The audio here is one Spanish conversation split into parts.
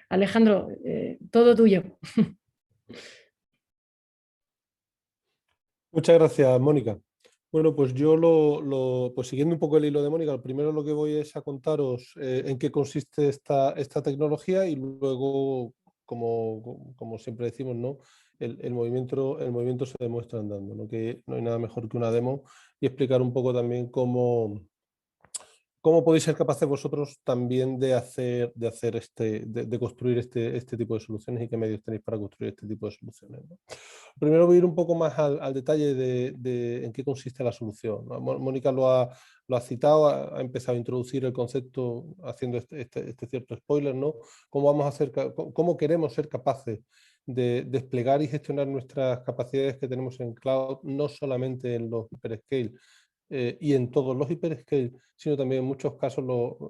Alejandro, todo tuyo. Muchas gracias, Mónica. Bueno, pues yo pues siguiendo un poco el hilo de Mónica, lo primero lo que voy es a contaros en qué consiste esta tecnología y luego, como siempre decimos, ¿no? El movimiento se demuestra andando, ¿no? Que no hay nada mejor que una demo y explicar un poco también cómo podéis ser capaces vosotros también de construir este tipo de soluciones y qué medios tenéis para construir este tipo de soluciones, ¿no? Primero voy a ir un poco más al detalle de en qué consiste la solución, ¿no? Mónica lo ha citado, ha empezado a introducir el concepto haciendo este cierto spoiler, ¿no? Cómo queremos ser capaces de desplegar y gestionar nuestras capacidades que tenemos en cloud, no solamente en los hyperscale y en todos los hyperscale, sino también en muchos casos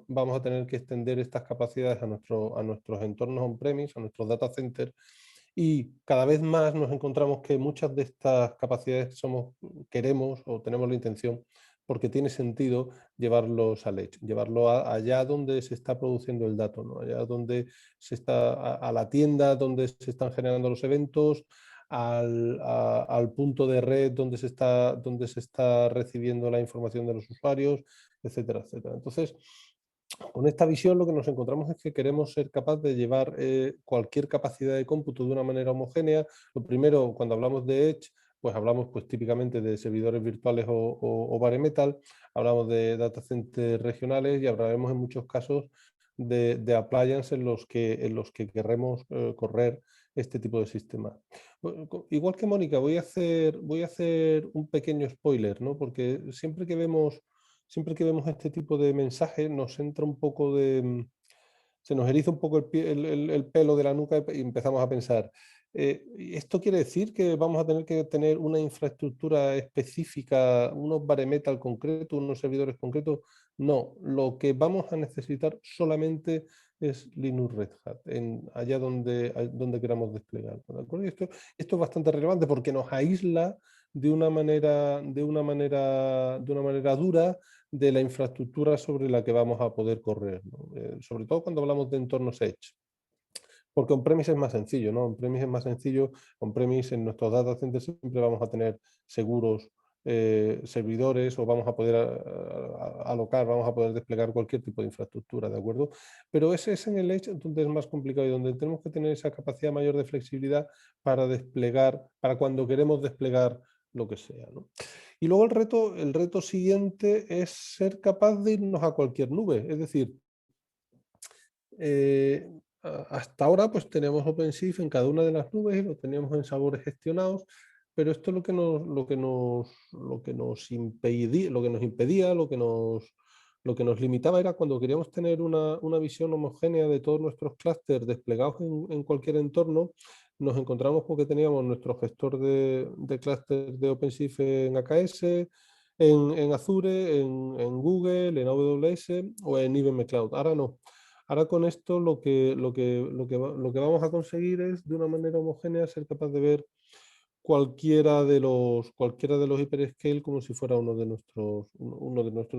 vamos a tener que extender estas capacidades a nuestros entornos on-premise, a nuestros data centers, y cada vez más nos encontramos que muchas de estas capacidades queremos o tenemos la intención, porque tiene sentido llevarlos al edge, llevarlo allá donde se está produciendo el dato, ¿no? Allá donde a la tienda donde se están generando los eventos, al punto de red donde se está recibiendo la información de los usuarios, etcétera, etcétera. Entonces, con esta visión lo que nos encontramos es que queremos ser capaces de llevar cualquier capacidad de cómputo de una manera homogénea. Lo primero, cuando hablamos de Edge, pues hablamos pues típicamente de servidores virtuales o bare metal, hablamos de data centers regionales y hablaremos en muchos casos de appliances en los que querremos correr este tipo de sistemas. Igual que Mónica, voy a hacer un pequeño spoiler, ¿no? Porque siempre que vemos este tipo de mensajes nos entra un poco se nos eriza un poco el pelo de la nuca y empezamos a pensar, ¿esto quiere decir que vamos a tener que tener una infraestructura específica, unos bare metal concretos, unos servidores concretos? No, lo que vamos a necesitar solamente es Linux Red Hat, allá donde queramos desplegar. ¿De acuerdo? Esto es bastante relevante porque nos aísla de una manera dura de la infraestructura sobre la que vamos a poder correr, ¿no? Sobre todo cuando hablamos de entornos Edge. Porque on-premise es más sencillo, ¿no? On-premise es más sencillo. On-premise en nuestros data centers siempre vamos a tener seguros servidores o vamos a poder alocar, vamos a poder desplegar cualquier tipo de infraestructura, ¿de acuerdo? Pero ese es en el Edge donde es más complicado y donde tenemos que tener esa capacidad mayor de flexibilidad para desplegar, para cuando queremos desplegar lo que sea, ¿no? Y luego el reto siguiente es ser capaz de irnos a cualquier nube. Es decir, eh, hasta ahora pues tenemos OpenShift en cada una de las nubes y lo teníamos en sabores gestionados, pero esto lo que nos impedía, lo que nos limitaba era cuando queríamos tener una visión homogénea de todos nuestros clústeres desplegados en cualquier entorno. Nos encontramos con que teníamos nuestro gestor de clústeres de OpenShift en AKS, en Azure, en Google, en AWS o en IBM Cloud. Ahora no. Ahora con esto lo que vamos a conseguir es de una manera homogénea ser capaz de ver cualquiera de los hyperscale como si fuera uno de nuestros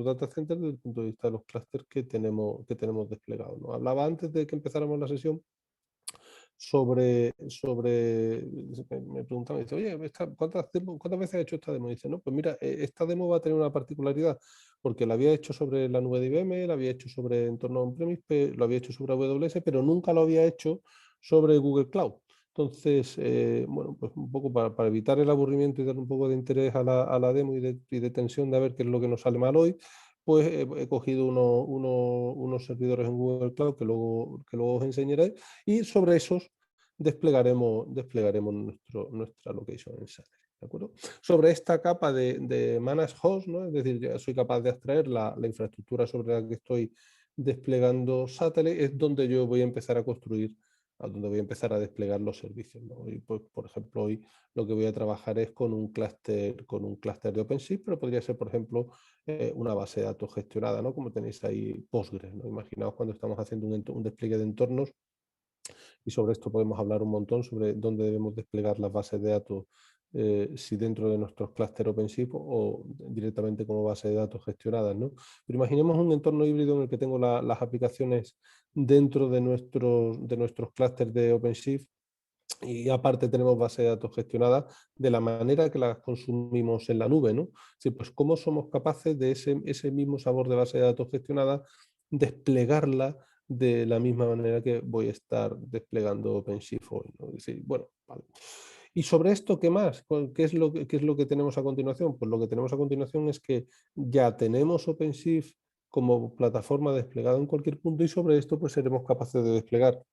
data centers desde el punto de vista de los clústeres que tenemos desplegados, ¿no? Hablaba antes de que empezáramos la sesión me preguntaban, dice, oye, ¿cuántas veces has hecho esta demo? Y dice, no, pues mira, esta demo va a tener una particularidad, porque la había hecho sobre la nube de IBM, la había hecho sobre entorno on-premise, lo había hecho sobre AWS, pero nunca lo había hecho sobre Google Cloud. Entonces, bueno, pues un poco para evitar el aburrimiento y dar un poco de interés a la demo y de tensión de a ver qué es lo que nos sale mal hoy, pues he cogido unos servidores en Google Cloud que luego os enseñaré, y sobre esos desplegaremos nuestra location en Satellite, ¿de acuerdo? Sobre esta capa de managed host, ¿no? Es decir, ya soy capaz de abstraer la infraestructura sobre la que estoy desplegando Satellite, es donde yo voy a empezar a construir, a donde voy a empezar a desplegar los servicios, ¿no? Y pues, por ejemplo, hoy lo que voy a trabajar es con un clúster de OpenShift, pero podría ser, por ejemplo, una base de datos gestionada, ¿no? Como tenéis ahí Postgres, ¿no? Imaginaos cuando estamos haciendo un despliegue de entornos, y sobre esto podemos hablar un montón sobre dónde debemos desplegar las bases de datos, de nuestros entornos, y sobre esto podemos hablar un montón sobre dónde debemos desplegar los servidores, ¿no? Porque si dentro de nuestros clústeres OpenShift o directamente como base de datos gestionadas, ¿no? Pero imaginemos un entorno híbrido en el que tengo las aplicaciones dentro de nuestros clústeres de OpenShift y aparte tenemos base de datos gestionadas de la manera que las consumimos en la nube, ¿no? Sí, pues cómo somos capaces de ese mismo sabor de base de datos gestionada desplegarla de la misma manera que voy a estar desplegando OpenShift hoy, ¿no? Es decir, bueno, vale. Y sobre esto, ¿qué más? ¿Qué es lo que tenemos a continuación? Pues lo que tenemos a continuación es que ya tenemos OpenShift como plataforma desplegada en cualquier punto y sobre esto pues seremos capaces de desplegar.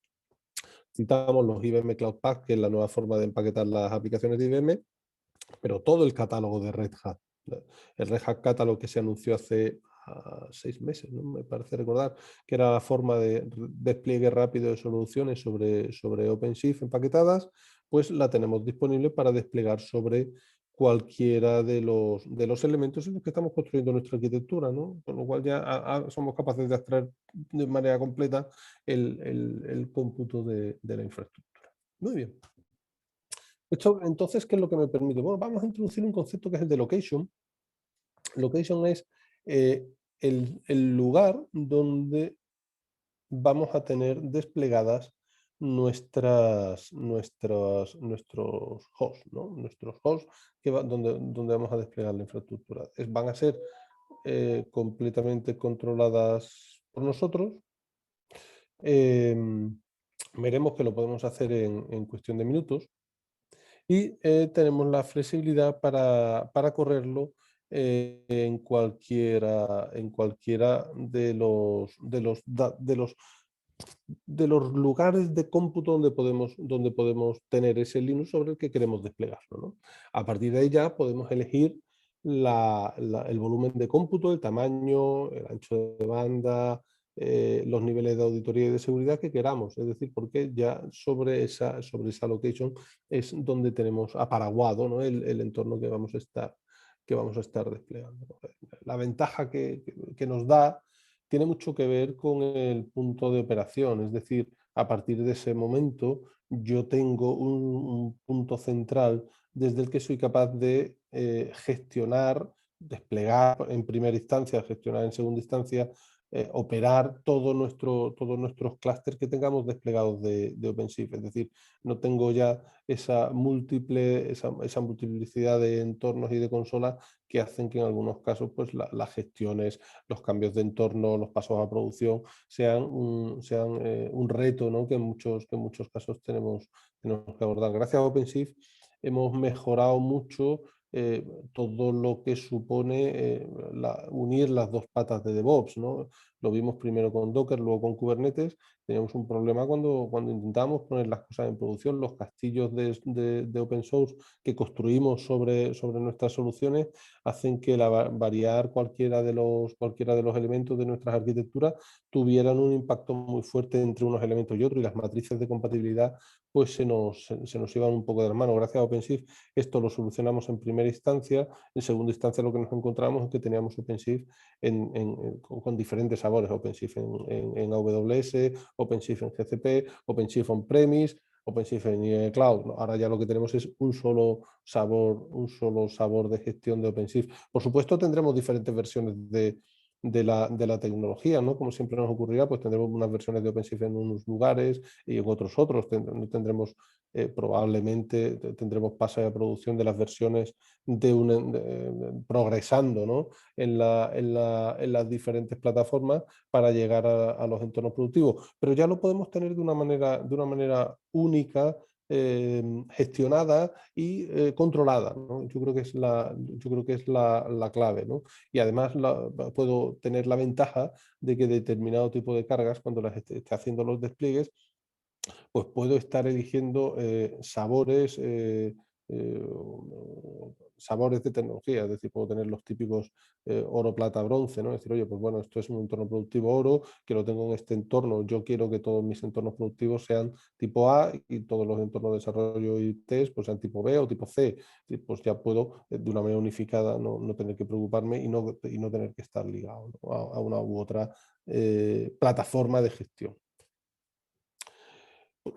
Citamos los IBM Cloud Pak, que es la nueva forma de empaquetar las aplicaciones de IBM, pero todo el catálogo de Red Hat. El Red Hat Catalog que se anunció hace 6 meses, ¿no? Me parece recordar, que era la forma de despliegue rápido de soluciones sobre OpenShift empaquetadas, pues la tenemos disponible para desplegar sobre cualquiera de los elementos en los que estamos construyendo nuestra arquitectura, ¿no? Con lo cual ya somos capaces de abstraer de manera completa el cómputo de la infraestructura. Muy bien. Esto, entonces, ¿qué es lo que me permite? Bueno, vamos a introducir un concepto que es el de location. Location es el lugar donde vamos a tener desplegadas nuestros hosts, ¿no? Nuestros hosts donde vamos a desplegar la infraestructura. Van a ser completamente controladas por nosotros. Veremos que lo podemos hacer en cuestión de minutos. Y tenemos la flexibilidad para correrlo en cualquiera de los lugares de cómputo donde podemos tener ese Linux sobre el que queremos desplegarlo, ¿no? A partir de ahí ya podemos elegir el volumen de cómputo, el tamaño, el ancho de banda, los niveles de auditoría y de seguridad que queramos. Es decir, porque ya sobre esa location es donde tenemos aparaguado, ¿no? el entorno que vamos a estar desplegando. La ventaja que nos da tiene mucho que ver con el punto de operación, es decir, a partir de ese momento yo tengo un punto central desde el que soy capaz de gestionar, desplegar en primera instancia, gestionar en segunda instancia, operar todos nuestros clústeres que tengamos desplegados de OpenShift. Es decir, no tengo ya esa multiplicidad de entornos y de consolas que hacen que en algunos casos pues, las gestiones, los cambios de entorno, los pasos a producción sean un reto, ¿no? que en muchos casos tenemos que abordar. Gracias a OpenShift hemos mejorado mucho todo lo que supone unir las dos patas de DevOps, ¿no? Lo vimos primero con Docker, luego con Kubernetes. Teníamos un problema cuando intentábamos poner las cosas en producción, los castillos de open source que construimos sobre nuestras soluciones hacen que variar cualquiera de los elementos de nuestras arquitecturas tuvieran un impacto muy fuerte entre unos elementos y otros, y las matrices de compatibilidad pues se nos iban un poco de las manos. Gracias a OpenShift esto lo solucionamos en primera instancia. En segunda instancia lo que nos encontramos es que teníamos OpenShift con diferentes sabores, OpenShift en AWS, OpenShift en GCP, OpenShift on-premise, OpenShift en Cloud. ¿No? Ahora ya lo que tenemos es un solo sabor de gestión de OpenShift. Por supuesto tendremos diferentes versiones de la tecnología, ¿no? Como siempre nos ocurrirá, pues tendremos unas versiones de OpenShift en unos lugares y en otros. Tendremos probablemente tendremos paso de producción de las versiones progresando, ¿no? en las diferentes plataformas para llegar a los entornos productivos. Pero ya lo podemos tener de una manera única, gestionada y controlada, ¿no? Yo creo que es la clave, ¿no? Y además puedo tener la ventaja de que determinado tipo de cargas, cuando las esté haciendo los despliegues, pues puedo estar eligiendo sabores de tecnología, es decir, puedo tener los típicos oro, plata, bronce, ¿no? Es decir, oye, pues bueno, esto es un entorno productivo oro, que lo tengo en este entorno, yo quiero que todos mis entornos productivos sean tipo A y todos los entornos de desarrollo y test pues sean tipo B o tipo C, y pues ya puedo de una manera unificada no tener que preocuparme y no tener que estar ligado, ¿no? a una u otra plataforma de gestión.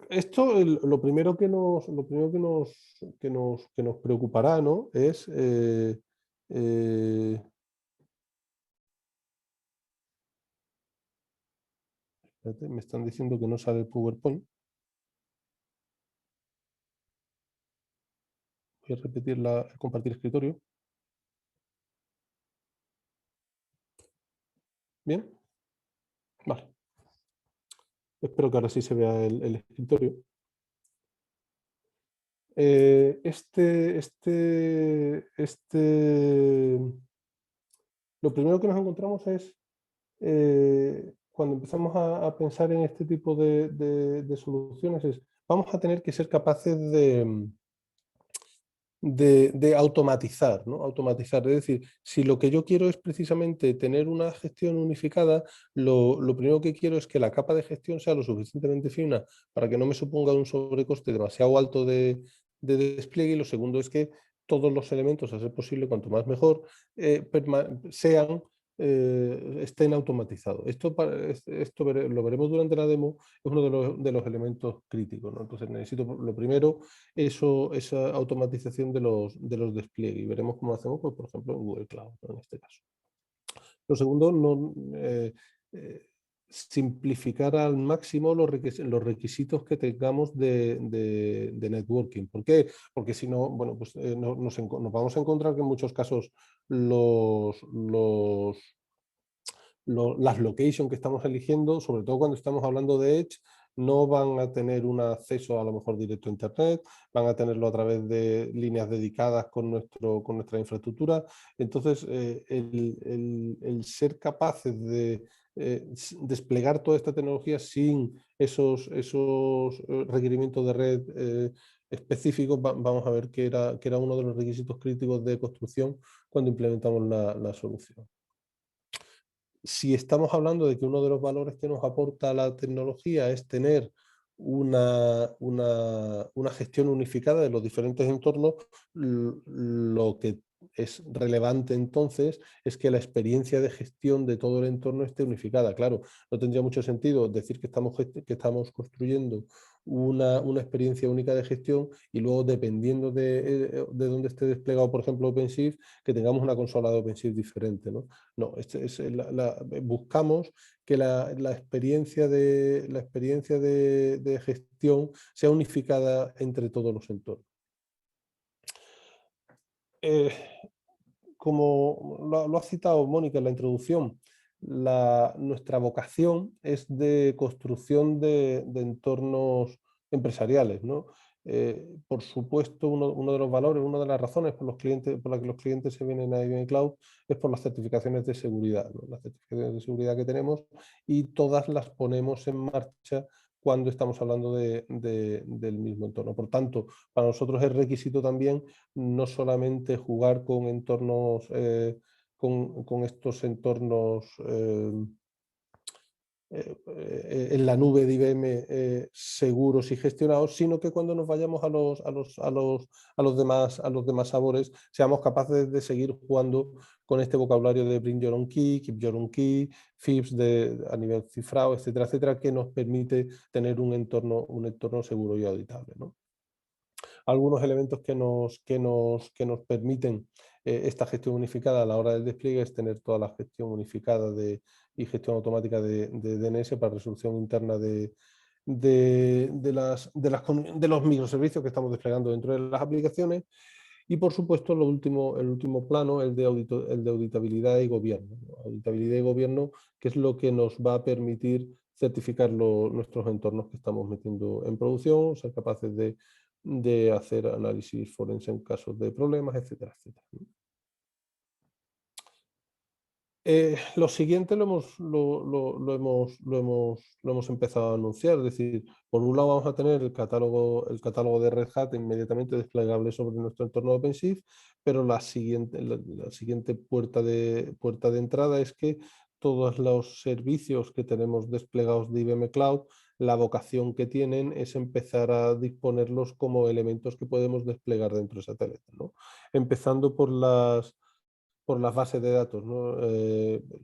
Esto, lo primero que nos preocupará, ¿no? Es espérate, me están diciendo que no sale el PowerPoint. Voy a repetir el compartir escritorio. Bien, vale. Espero que ahora sí se vea el escritorio. Lo primero que nos encontramos es cuando empezamos a pensar en este tipo de soluciones es vamos a tener que ser capaces de automatizar, ¿no? Automatizar, es decir, si lo que yo quiero es precisamente tener una gestión unificada, lo primero que quiero es que la capa de gestión sea lo suficientemente fina para que no me suponga un sobrecoste demasiado alto de despliegue, y lo segundo es que todos los elementos, a ser posible, cuanto más mejor, estén automatizados. Lo veremos durante la demo, es uno de los elementos críticos, ¿no? Entonces necesito, lo primero, esa automatización de los despliegues, y veremos cómo hacemos, pues, por ejemplo, en Google Cloud, ¿no? En este caso. Lo segundo, simplificar al máximo los requisitos que tengamos de networking. ¿Por qué? Porque si no, bueno, pues nos vamos a encontrar que en muchos casos las locations que estamos eligiendo, sobre todo cuando estamos hablando de Edge, no van a tener un acceso a lo mejor directo a Internet, van a tenerlo a través de líneas dedicadas con nuestra infraestructura. Entonces, el ser capaces de desplegar toda esta tecnología sin esos requerimientos de red específicos, vamos a ver que era uno de los requisitos críticos de construcción cuando implementamos la solución. Si estamos hablando de que uno de los valores que nos aporta la tecnología es tener una gestión unificada de los diferentes entornos, lo que es relevante entonces es que la experiencia de gestión de todo el entorno esté unificada. Claro, no tendría mucho sentido decir que estamos construyendo una experiencia única de gestión y luego, dependiendo de dónde esté desplegado, por ejemplo, OpenShift, que tengamos una consola de OpenShift diferente, ¿no? No, buscamos que la experiencia de gestión sea unificada entre todos los entornos. Como lo ha citado Mónica en la introducción, nuestra vocación es de construcción de entornos empresariales, ¿no? Por supuesto, uno de los valores, una de las razones por las que los clientes se vienen a IBM Cloud es por las certificaciones de seguridad, ¿no? Las certificaciones de seguridad que tenemos, y todas las ponemos en marcha cuando estamos hablando del mismo entorno. Por tanto, para nosotros es requisito también no solamente jugar con entornos, con estos entornos en la nube de IBM seguros y gestionados, sino que cuando nos vayamos a los demás sabores, seamos capaces de seguir jugando con este vocabulario de Bring Your Own Key, Keep Your Own Key, FIPS a nivel cifrado, etcétera, etcétera, que nos permite tener un entorno seguro y auditable, ¿no? Algunos elementos que nos permiten esta gestión unificada a la hora del despliegue es tener toda la gestión unificada y gestión automática de DNS para resolución interna de los microservicios que estamos desplegando dentro de las aplicaciones. Y, por supuesto, el último plano, el de auditabilidad y gobierno, ¿no? Auditabilidad y gobierno, que es lo que nos va a permitir certificar nuestros entornos que estamos metiendo en producción, ser capaces de hacer análisis forense en casos de problemas, etcétera, etcétera. Lo siguiente lo hemos empezado a anunciar, es decir, por un lado vamos a tener el catálogo de Red Hat inmediatamente desplegable sobre nuestro entorno OpenShift, pero la siguiente puerta de entrada es que todos los servicios que tenemos desplegados de IBM Cloud, la vocación que tienen es empezar a disponerlos como elementos que podemos desplegar dentro de Satellite, ¿no? Empezando por las bases de datos, ¿no?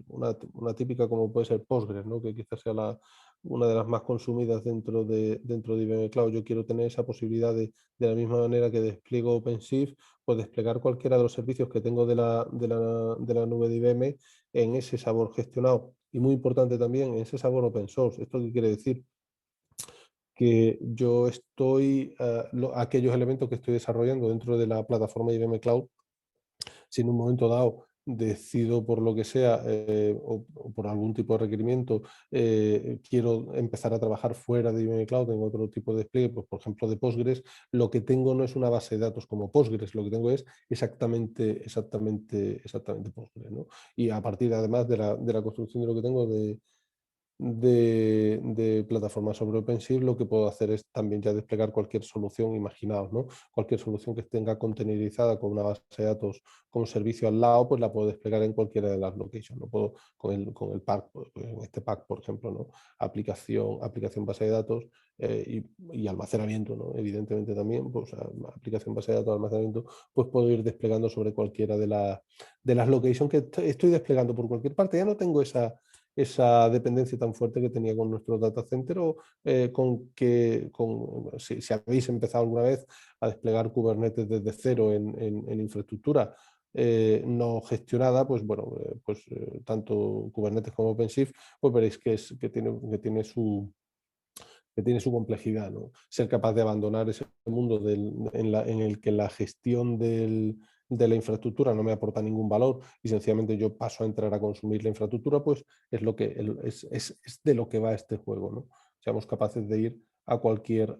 Una típica como puede ser Postgres, ¿no? Que quizás sea una de las más consumidas dentro de IBM Cloud. Yo quiero tener esa posibilidad de la misma manera que despliego OpenShift, pues desplegar cualquiera de los servicios que tengo de la nube de IBM en ese sabor gestionado. Y muy importante también, en ese sabor open source. ¿Esto qué quiere decir? Que yo estoy, aquellos elementos que estoy desarrollando dentro de la plataforma IBM Cloud, si en un momento dado decido por lo que sea o por algún tipo de requerimiento, quiero empezar a trabajar fuera de IBM Cloud en otro tipo de despliegue, pues, por ejemplo de Postgres, lo que tengo no es una base de datos como Postgres, lo que tengo es exactamente Postgres, ¿no? Y a partir además de la construcción de lo que tengo de plataformas sobre OpenShift, lo que puedo hacer es también ya desplegar cualquier solución, imaginaos, ¿no? Cualquier solución que tenga containerizada con una base de datos como servicio al lado, pues la puedo desplegar en cualquiera de las locations. No puedo con el pack, pues, en este pack, por ejemplo, ¿no? Aplicación base de datos y almacenamiento, ¿no? Evidentemente también, pues aplicación base de datos, almacenamiento, pues puedo ir desplegando sobre cualquiera de las locations que estoy desplegando por cualquier parte. Ya no tengo esa dependencia tan fuerte que tenía con nuestro data center o si habéis empezado alguna vez a desplegar Kubernetes desde cero en infraestructura no gestionada, pues bueno, tanto Kubernetes como OpenShift, pues veréis que tiene su complejidad, ¿no? Ser capaz de abandonar ese mundo en el que la gestión de la infraestructura no me aporta ningún valor y sencillamente yo paso a entrar a consumir la infraestructura, pues es de lo que va este juego, ¿no? Seamos capaces de ir a cualquier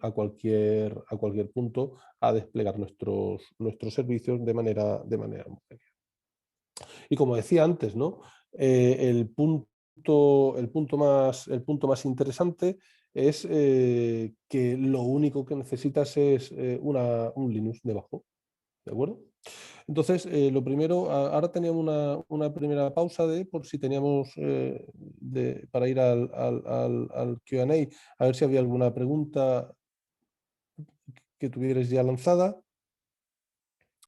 punto a desplegar nuestros servicios de manera homogénea. Y como decía antes, ¿no? El punto más interesante es que lo único que necesitas es un Linux debajo, ¿de acuerdo? Entonces, lo primero, ahora teníamos una primera pausa por si teníamos para ir al Q&A, a ver si había alguna pregunta que tuvierais ya lanzada.